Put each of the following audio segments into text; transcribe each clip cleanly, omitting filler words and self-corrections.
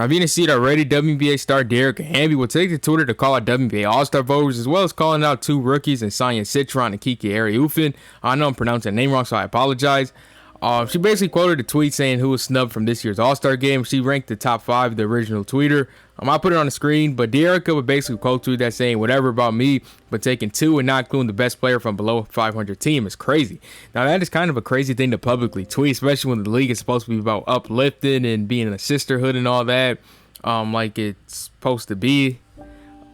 I've even seen already WNBA star Dearrica Hamby will take to Twitter to call out WNBA All-Star voters, as well as calling out 2 rookies in Sonia, Citron, and Kiki Iriafen. I know I'm pronouncing the name wrong, so I apologize. She basically quoted a tweet saying who was snubbed from this year's All-Star game. She ranked the top 5 of the original tweeter. I'll put it on the screen, but Dearrica would basically quote tweet that saying whatever about me, but taking 2 and not including the best player from below 500 team is crazy. Now that is kind of a crazy thing to publicly tweet, especially when the league is supposed to be about uplifting and being a sisterhood and all that, like it's supposed to be.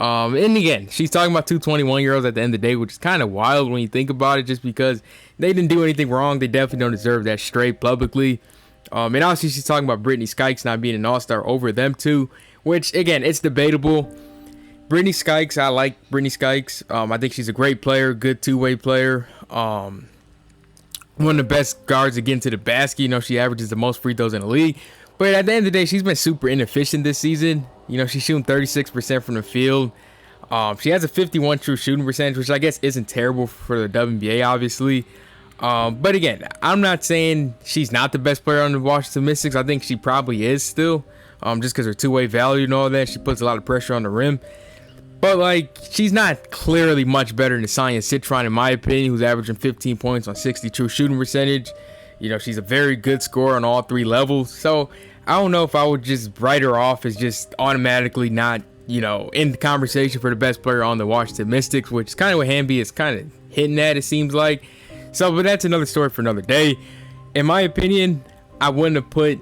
And again, she's talking about 221-year-olds at the end of the day, which is kind of wild when you think about it, just because they didn't do anything wrong. They definitely don't deserve that straight publicly. And obviously she's talking about Brittany Skikes not being an all-star over them too, which again, it's debatable. Brittany Skikes, I like Brittany Skikes. I think she's a great player, good two-way player. One of the best guards to get into the basket. You know, she averages the most free throws in the league. But at the end of the day, she's been super inefficient this season. You know, she's shooting 36% from the field. She has a 51 true shooting percentage, which I guess isn't terrible for the WNBA, obviously. But again, I'm not saying she's not the best player on the Washington Mystics. I think she probably is still, just because her two-way value and all that. She puts a lot of pressure on the rim. But, like, she's not clearly much better than Sonia Citron, in my opinion, who's averaging 15 points on 60 true shooting percentage. You know, she's a very good scorer on all 3 levels. So, I don't know if I would just write her off as just automatically not, you know, in the conversation for the best player on the Washington Mystics, which is kind of what Hamby is kind of hitting at, it seems like. So, but that's another story for another day. In my opinion, I wouldn't have put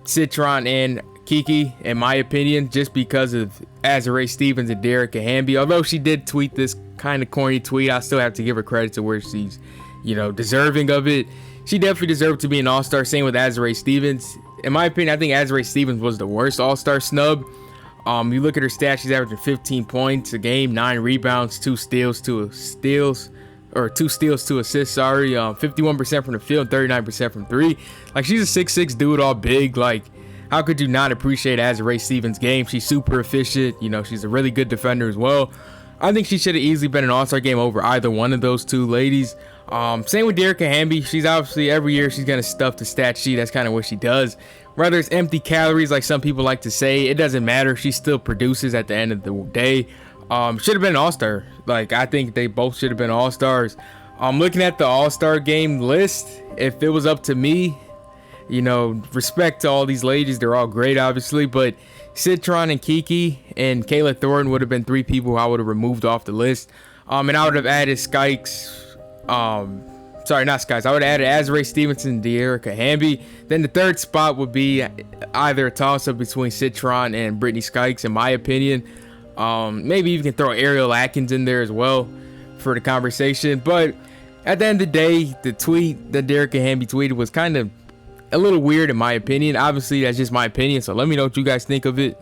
Citron and Kiki, in my opinion, just because of Azurá Stevens and Dearrica Hamby. Although she did tweet this kind of corny tweet, I still have to give her credit to where she's, you know, deserving of it. She definitely deserved to be an all-star. Same with Azurá Stevens. In my opinion, I think Azurá Stevens was the worst all-star snub. You look at her stats, she's averaging 15 points a game, 9 rebounds, 2 steals, 2 assists, 51% from the field, 39% from 3. Like, she's a 6'6" dude, all big. Like, how could you not appreciate Azurá Stevens' game? She's super efficient. You know, she's a really good defender as well. I think she should have easily been an all-star game over either one of those 2 ladies. Same with Dearrica Hamby. She's obviously, every year she's going to stuff the stat sheet. That's kind of what she does. Whether it's empty calories, like some people like to say, it doesn't matter. She still produces at the end of the day. Should have been an all-star. Like, I think they both should have been all-stars. Looking at the all-star game list, if it was up to me, you know, respect to all these ladies. They're all great, obviously. But Citron and Kiki and Kayla Thornton would have been 3 people I would have removed off the list. And I would have added Skikes. Sorry, not Skikes. I would have added Azurá Stevenson and Dearrica Hamby. Then the 3rd spot would be either a toss-up between Citron and Brittany Skikes, in my opinion. Maybe you can throw Ariel Atkins in there as well for the conversation. But at the end of the day, the tweet that Dearrica Hamby tweeted was kind of a little weird, in my opinion. Obviously, that's just my opinion, so let me know what you guys think of it.